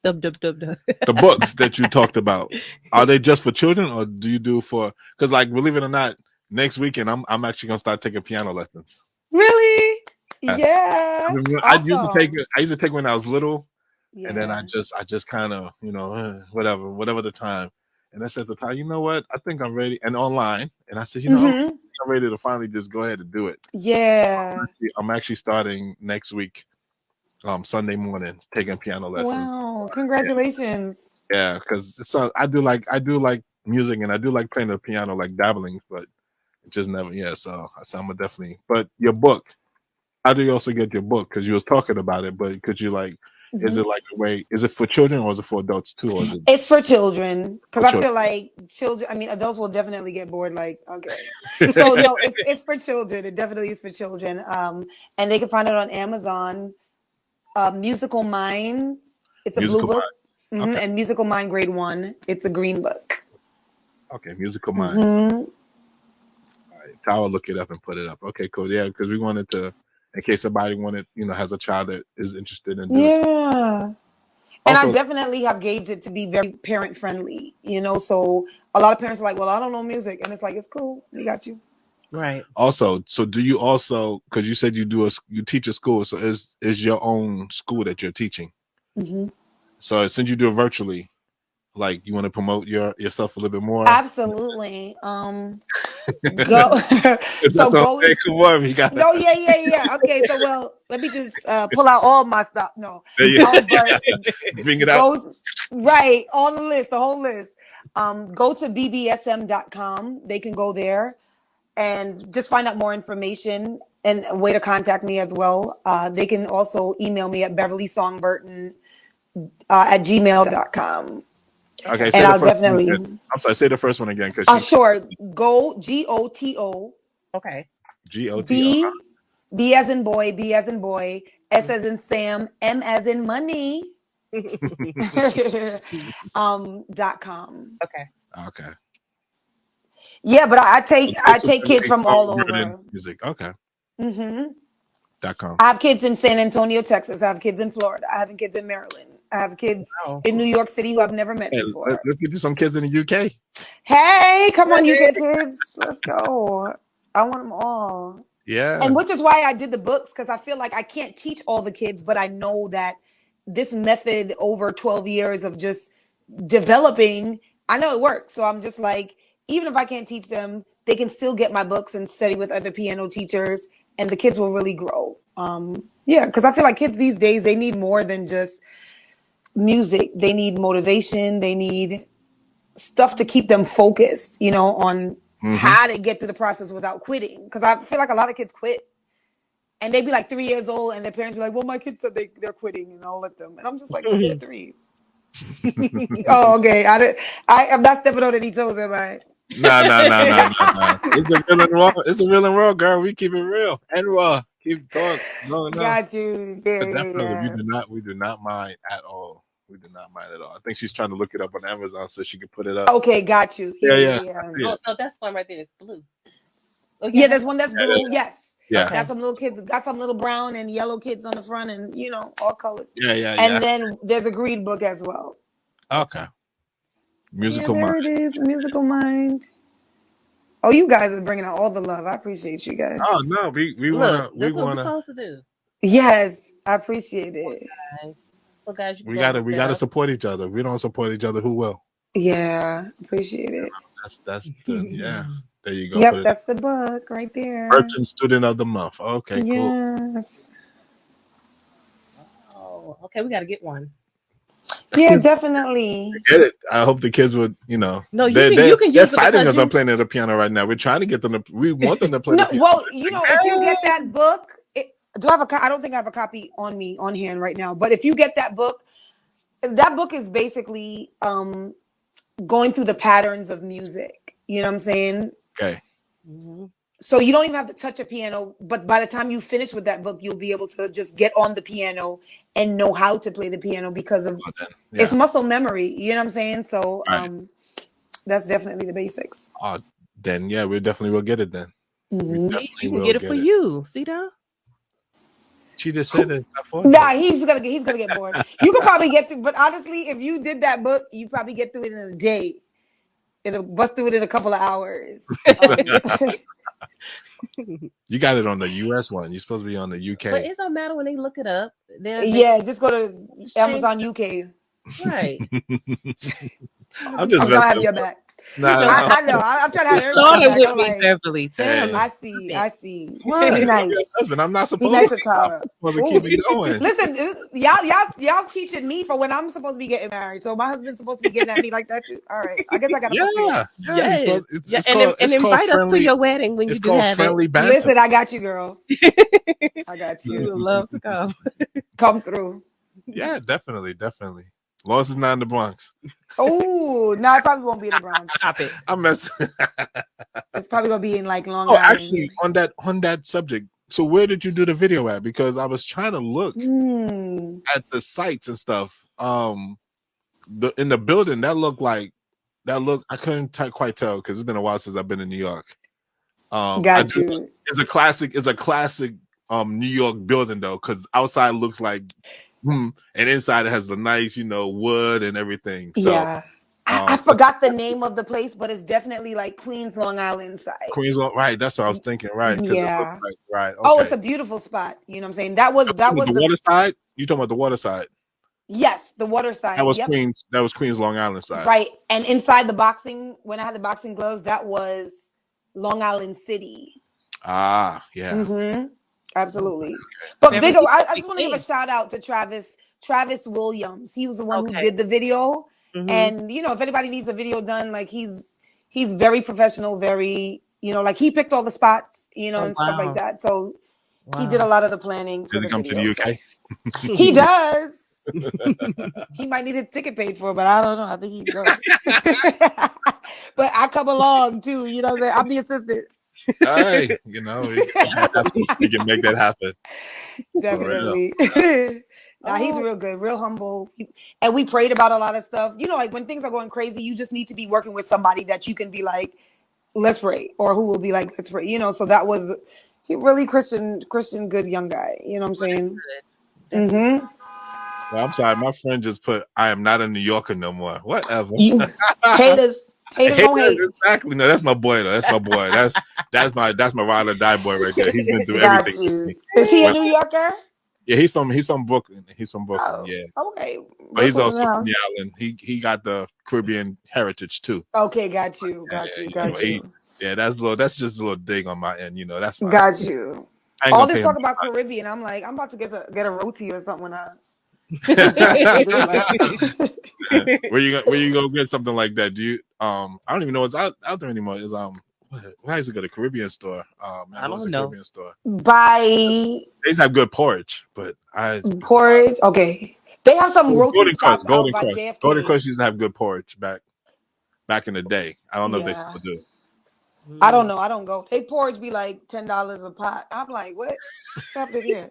Dub, dub, dub, dub. the books that you talked about, are they just for children or do you do for, because like believe it or not, next weekend I'm actually gonna start taking piano lessons. Really? Yes. Yeah. I Awesome. used to take when I was little, Yeah. and then I just kind of, you know, whatever the time. And I said at the time, you know what, I think I'm ready, and online, and I said, you know, Mhm. I'm ready to finally just go ahead and do it. Yeah. I'm actually starting next week, Sunday mornings, taking piano lessons. Wow. Congratulations. Yeah, because I do like music and I do like playing the piano, like dabbling, but just never. Yeah, so I said I'm gonna definitely. But your book, how do you also get your book? Because you was talking about it, but could you like, is it like a way? Is it for children or is it for adults too? Or is it? It's for children because For I children. feel like children. I mean, adults will definitely get bored. Like, okay, so no, it's for children. It definitely is for children. And they can find it on Amazon. Musical Minds. It's a Musical blue book. Mind. Okay. And Musical Mind Grade 1. It's a green book. Okay, Musical Minds. Mhm. All right, I will look it up and put it up. Okay, cool. Yeah, because we wanted to, in case somebody wanted, you know, has a child that is interested in doing something. Yeah. And I Also- definitely have gauged it to be very parent friendly, you know. So a lot of parents are like, well, I don't know music. And it's like, it's cool. We got you. Right. Also, so do you also, because you said you teach a school, so is your own school that you're teaching? Mm-hmm. So since you do it virtually, like you want to promote yourself a little bit more? Absolutely. Go. So go. Come on, you got. No, yeah. Okay, so well, let me just pull out all my stuff. No, Yeah. but Bring it out. Right, all the list, the whole list. Go to bbsm.com. They can go there and just find out more information and a way to contact me as well. They can also email me at beverlysongburton at gmail.com. Okay, And I'll definitely. I'm sorry. Say the first one again, because sure. Go GOTO. Okay. GOT. B as in boy, B as in boy, S as in Sam, M as in money. .com. Okay. Okay. Yeah, but I take kids from all over. Music. Okay. Mm-hmm. .com. I have kids in San Antonio, Texas. I have kids in Florida. I have kids in Maryland. I have kids in New York City who I've never met Hey, before. let's get you some kids in the UK. Hey, come on, UK kids. Let's go. I want them all. Yeah. And which is why I did the books, because I feel like I can't teach all the kids, but I know that this method over 12 years of just developing, I know it works. So I'm just like, even if I can't teach them, they can still get my books and study with other piano teachers, and the kids will really grow. Yeah, because I feel like kids these days, they need more than just music. They need motivation. They need stuff to keep them focused, you know, on how to get through the process without quitting. Because I feel like a lot of kids quit. And they'd be like 3 years old, and their parents be like, well, my kids said they're quitting, and I'll let them. And I'm just like, they're 3. Oh, okay. I'm not stepping on any toes, am I? No. It's a real and raw, girl. We keep it real and raw. Keep going. No. Got you. Yeah. We do not mind at all. We do not mind at all. I think she's trying to look it up on Amazon so she can put it up. Okay, got you. Yeah. Oh, no, that's one right there. It's blue. Oh, yeah, there's one that's blue. Yes. Yeah. Got some little kids, got some little brown and yellow kids on the front, and you know, all colors. Yeah. And then there's a green book as well. Okay. Musical There Mind. it is, Musical Mind. Oh, you guys are bringing out all the love. I appreciate you guys. Oh no, we Look, wanna that's what we're supposed to do. Yes, I appreciate it. So guys, you we gotta support each other. If we don't support each other, who will? Yeah, appreciate it. That's the yeah. There you go. Yep, that's the book right there. Burton Student of the Month. Okay, cool. Yes. Oh, okay, we gotta get one. Yeah, definitely. Get it. I hope the kids would, you know. No, you they're can they're use it fighting because us on playing the piano right now. We're trying to get them to. We want them to play. No, the piano. well, you know, if you get that book, do I have I don't think I have a copy on me on hand right now. But if you get that book is basically going through the patterns of music. You know what I'm saying? Okay. Mm-hmm. So you don't even have to touch a piano, but by the time you finish with that book, you'll be able to just get on the piano and know how to play the piano because of it's muscle memory. You know what I'm saying? So that's definitely the basics. Then yeah, we definitely will get it then. Mm-hmm. You can get it for you. See that? She just said it. Nah, he's gonna get bored. You could probably get through, but honestly, if you did that book, you probably get through it in a day. It'll bust through it in a couple of hours. You got it on the US one. You're supposed to be on the UK. But it don't matter when they look it up. Just go to Amazon UK. Right. I'm just trying to have your back. Nah, I know. I'm trying to have everybody back. With me, Beverly. I see. What? Be nice. Husband, I'm not supposed Be nice to Tara. to keep me going. Listen, y'all teaching me for when I'm supposed to be getting married. So my husband's supposed to be getting at me like that too. All right, I guess I gotta prepare. And invite us to your wedding when you do have it. Banter. Listen, I got you, girl. I got you. We would love to come. Come through. Yeah, definitely. As long as it's not in the Bronx. Oh, no, it probably won't be in the Bronx. Stop it. I'm messing. It's probably gonna be in like Long Island. Actually, on that subject. So where did you do the video at? Because I was trying to look at the sites and stuff. In the building I couldn't quite tell because it's been a while since I've been in New York. Got you. It's a classic New York building though, because outside looks like and inside it has the nice, wood and everything. So, yeah. I forgot the name of the place, but it's definitely like Queens, Long Island side. Queens, right? That's what I was thinking. Right? Yeah. Right. Okay. Oh, it's a beautiful spot. You know what I'm saying? That was the water side. You talking about the water side? Yes, the water side. That was Queens. That was Queens, Long Island side. Right, and inside the boxing, when I had the boxing gloves, that was Long Island City. Ah, yeah. Mm-hmm. Absolutely. But big, I just want to give a shout out to Travis Williams. He was the one who did the video. Mm-hmm. And if anybody needs a video done, like he's very professional, very, like he picked all the spots, and stuff like that. So he did a lot of the planning. Did he come to the UK? So. He does. He might need his ticket paid for, but I don't know. I think he goes. But I come along too, I'm the assistant. Hey, we can make that happen. Definitely. Nah, he's real good, real humble. And we prayed about a lot of stuff. Like when things are going crazy, you just need to be working with somebody that you can be like, let's pray, or who will be like, let's pray. So that was he really Christian, good young guy. You know what I'm saying? Mm-hmm. Well, I'm sorry, my friend just put, I am not a New Yorker no more. Whatever. Haters don't hate. Exactly. No, that's my boy though. That's my boy. That's my ride or die boy right there. He's been through everything. Is he a New Yorker? Yeah, he's from Brooklyn. He's from Brooklyn. Oh, Yeah, okay. but he's Brooklyn also House. from the island. He got the Caribbean heritage too. Okay, got you. Yeah, that's just a little dig on my end. That's fine. Got you. I ain't All gonna this pay talk him. about Caribbean, I'm like, I'm about to get a roti or something. Where you gonna get something like that? Do you I don't even know what's out there anymore. Is where is it go? The Caribbean store. I don't know. Caribbean store. By They just have good porridge, but porridge. Okay, they have some roti Golden spots Crust. out by JFK. Golden Crust used to have good porridge back in the day. I don't know if they Yeah. still do. I don't know. I don't go. They porridge be like $10 a pot. I'm like, what? Stop it here.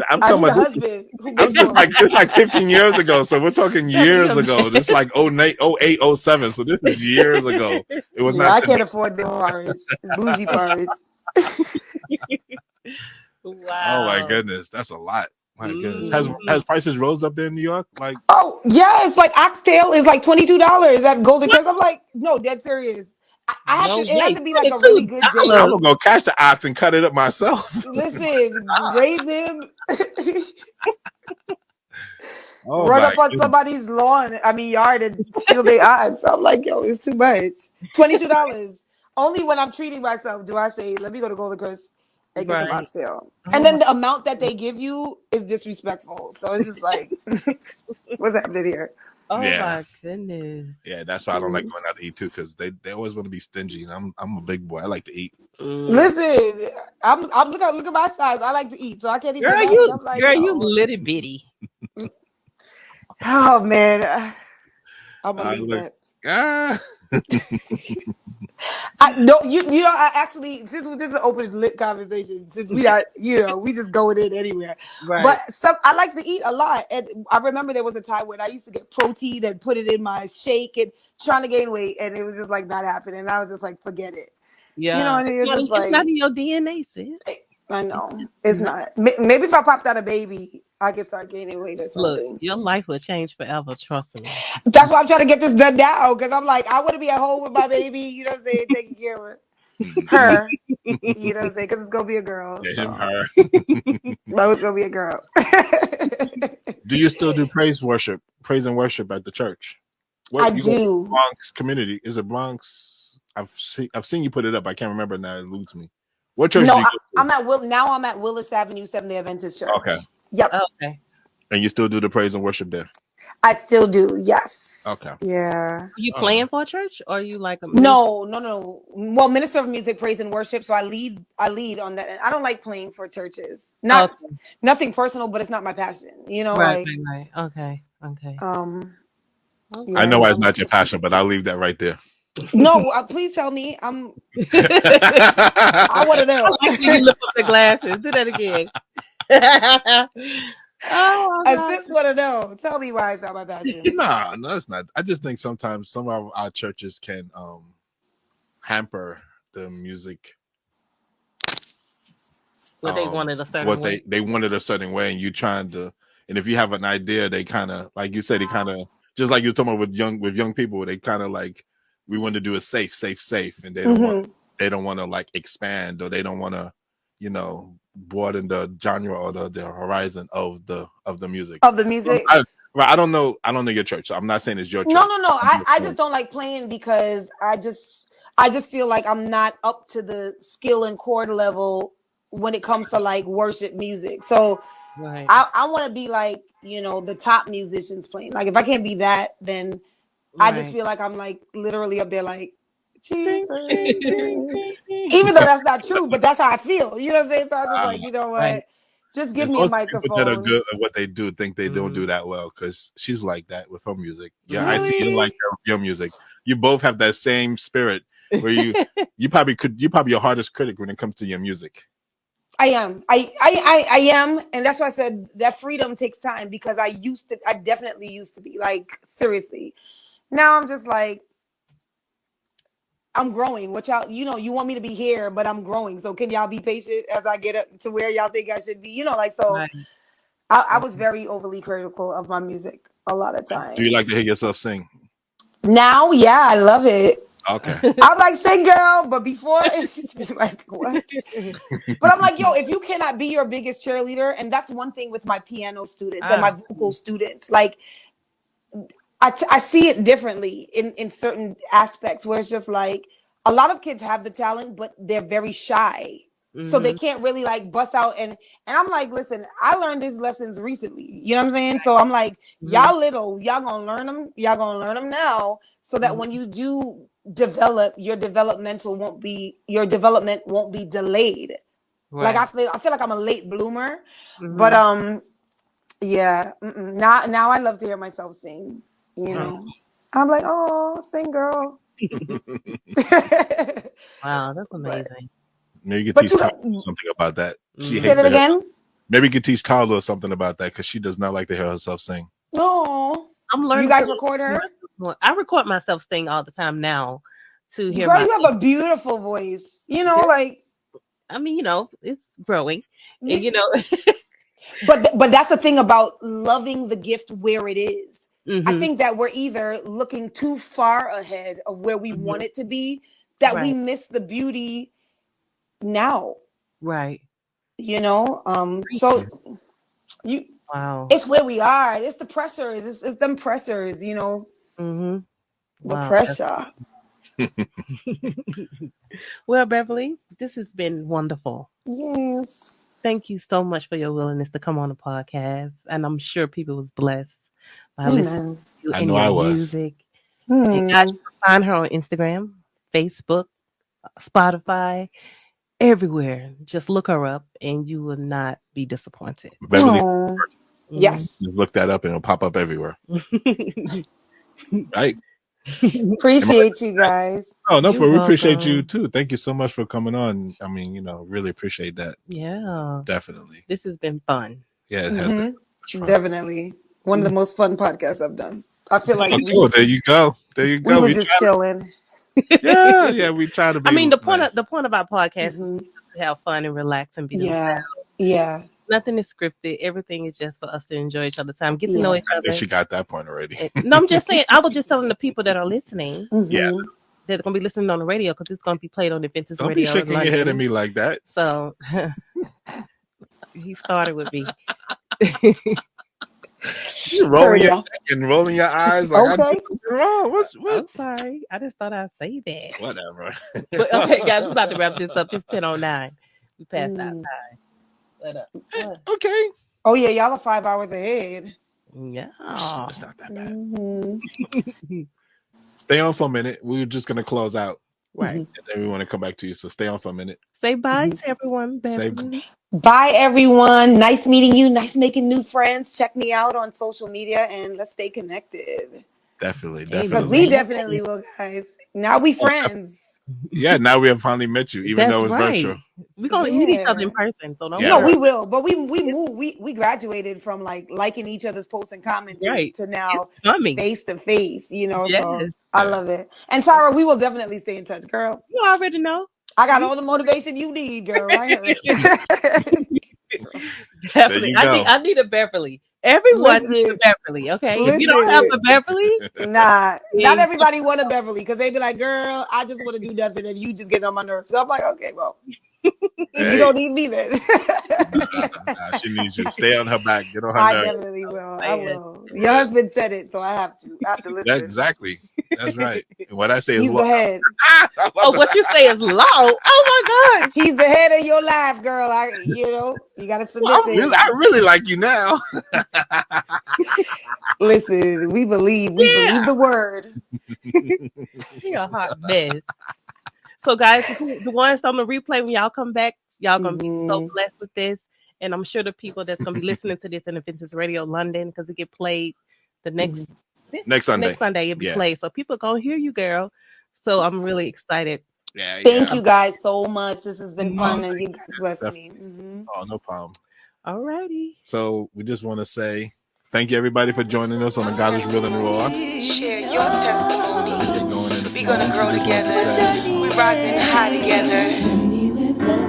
I'm I talking need a about husband who I'm makes just porridge. it's like 15 years ago. So we're talking years ago. This is like 08, 07. So this is years ago. It was Yeah, not I today. can't afford the porridge. It's bougie porridge. Wow. Oh my goodness, that's a lot. My goodness, has prices rose up there in New York? Like, Oh yeah, it's like oxtail is like $22 at Golden Crust. I'm like, no, dead serious. I have No to. It has way. to be like a really good I'm day. gonna go catch the ox and cut it up myself. Listen, raise him, Oh run my up on goodness. somebody's yard and steal their odds. I'm like, yo, it's too much. $22. Only when I'm treating myself do I say, let me go to Golden Crust and get some Right. oxtail. And then the amount that they give you is disrespectful. So it's just like, what's happening here? Oh Yeah. my goodness. Yeah, that's why I don't like going out to eat too, because they always want to be stingy. And I'm a big boy. I like to eat. Listen, I'm look at my size. I like to eat, so I can't even. Girl, I'm like, you little bitty. Oh man, I'm gonna leave look- that. Ah. I no, you know, I actually, since this is an open lit conversation, since we are, we just going in anywhere. Right. But I like to eat a lot, and I remember there was a time when I used to get protein and put it in my shake and trying to gain weight, and it was just like not happening. And I was just like, forget it. Yeah. And you're just It's like, not in your DNA, sis. I know it's not. Maybe if I popped out a baby, I could start gaining weight or something. Look, your life will change forever. Trust me. That's why I'm trying to get this done now, because I'm like, I want to be at home with my baby, you know what I'm saying, taking care of her, you know what I'm saying, because it's gonna be a girl. Yeah, So. him, her. No, it's gonna be a girl. Do you still do praise and worship at the church? I do. Bronx community. Is it Bronx? I've seen you put it up. I can't remember now. It eludes me. What church do No, you go to? I'm at Willis Avenue Seventh-day Adventist Church. Okay. Yep. Okay. And you still do the praise and worship there? I still do. Yes. Okay. Yeah. Are you playing for a church, or are you like a No. Well, minister of music, praise and worship. So I lead on that. And I don't like playing for churches. Nothing personal, but it's not my passion. Right. Okay. Yeah, I know why it's not your passion, but I'll leave that right there. No, please tell me. I want to know. You look up the glasses. Do that again. Assist want to know. Tell me why it's not my passion. No, it's not. I just think sometimes some of our churches can hamper the music. What they wanted a certain what way. they wanted a certain way, and you trying to, and if you have an idea, they kind of, like you said, they kind of, just like you're talking about with young people, they kind of like, we want to do it safe, and they don't want to like expand, or they don't want to, broaden the genre or the horizon of the music. Of the music. I don't know your church, so I'm not saying it's your church. No. I just don't like playing because I just feel like I'm not up to the skill and chord level when it comes to like worship music. So Right. I want to be like, the top musicians playing. Like if I can't be that, then I just feel like I'm like literally up there like Jesus. Even though that's not true, but that's how I feel. You know what I'm saying? So I was just like, you know what? Right. Just give There's me a most microphone. people that are good at what they do think they don't do that well, because she's like that with her music. Yeah, I see you Really? like that with your music. You both have that same spirit where you probably your hardest critic when it comes to your music. I am. I am, and that's why I said that freedom takes time, because I definitely used to be like, seriously. Now I'm just like, I'm growing. What y'all, you want me to be here, but I'm growing. So can y'all be patient as I get up to where y'all think I should be? So Right. I was very overly critical of my music a lot of times. Do you like to hear yourself sing? Now, yeah, I love it. Okay. I'm like, sing, girl. But before, it's like, what? But I'm like, yo, if you cannot be your biggest cheerleader, and that's one thing with my piano students and my vocal students, like, I see it differently in certain aspects where it's just like a lot of kids have the talent, but they're very shy. So they can't really like bust out and I'm like, listen, I learned these lessons recently. You know what I'm saying? So I'm like, y'all little, y'all gonna learn them now, so that when you do develop, your development won't be delayed. Right. Like I feel like I'm a late bloomer, but yeah. Now I love to hear myself sing. You know, I'm like, oh, sing, girl. Wow, that's amazing. Maybe you could teach Carla something about that. She Say that again. Maybe you could teach Carla something about that because she does not like to hear herself sing. No, I'm learning. You guys record her? I record myself sing all the time now to hear. Girl, you have a beautiful voice. You know, like. I mean, you know, it's growing, and you know. But that's the thing about loving the gift where it is. I think that we're either looking too far ahead of where we want it to be, that we miss the beauty now. Right. You know, so you it's where we are. It's the pressures. It's them pressures, you know. The pressure. Well, Beverly, this has been wonderful. Yes. Thank you so much for your willingness to come on the podcast. And I'm sure people was blessed by listening to you and your music. And guys, you can find her on Instagram, Facebook, Spotify, everywhere. Just look her up and you will not be disappointed. Beverly. Yes. Just look that up and it'll pop up everywhere. Right. Appreciate you guys. Oh, no, we appreciate you too. Thank you so much for coming on. I mean, you know, really appreciate that. Yeah. Definitely. This has been fun. Yeah, it has been fun. Definitely. One of the most fun podcasts I've done. I feel like there you go. There you go. We were just chilling. Yeah, we try to be. I mean, the point about podcasts is to have fun and relax and be themselves. Yeah. Nothing is scripted. Everything is just for us to enjoy each other's time, get to know each other. I think she got that point already. No, I'm just saying. I was just telling the people that are listening. Yeah. They're going to be listening on the radio because it's going to be played on the Vintage Radio. Don't be shaking your head at me like that. So he started with me. You're rolling your neck and rolling your eyes like I did something wrong. What? I'm sorry. I just thought I'd say that. Whatever. But, okay, guys, we're about to wrap this up. It's 10:09. We passed out time. But, okay. Oh yeah, y'all are 5 hours ahead. Yeah. It's not that bad. Stay on for a minute. We're just gonna close out. Right. And then we want to come back to you. So stay on for a minute. Say bye to everyone. Bye everyone. Nice meeting you. Nice making new friends. Check me out on social media and let's stay connected. Definitely. Because we definitely will, guys. Now we friends. Yeah, now we have finally met you, even though it's virtual. We're gonna meet each other in person, so no, we will. But we moved. We graduated from like liking each other's posts and comments to now face to face. You know, so I love it. And Tara, we will definitely stay in touch, girl. You already know. I got all the motivation you need, girl. Right here. Definitely. I need a Beverly. Everyone needs a Beverly, okay? If you don't have a Beverly, not everybody want a Beverly because they be like, girl, I just want to do nothing and you just get on my nerves. So I'm like, okay, well, you don't need me then. She needs you. Stay on her back. Get on her I nerves. definitely will. I will. Your husband said it, so I have to. I have to listen. Exactly. That's right. And what I say is he's the head. What you say is low. Oh my gosh. He's the head of your life, girl. You gotta submit to him. I really like you now. Listen, we believe the word. You're a hot mess. So guys, the ones on the replay, when y'all come back, y'all gonna be so blessed with this. And I'm sure the people that's gonna be listening to this in the Vintage Radio London, because it get played the next Sunday. Next Sunday it'll be played. So people gonna hear you, girl. So I'm really excited. Thank you guys so much. This has been fun and you guys bless me. Oh, no problem. All righty. So we just want to say thank you everybody for joining us on the Goddards Real and Raw. Share your testimony. We're gonna grow together. We rockin' high together.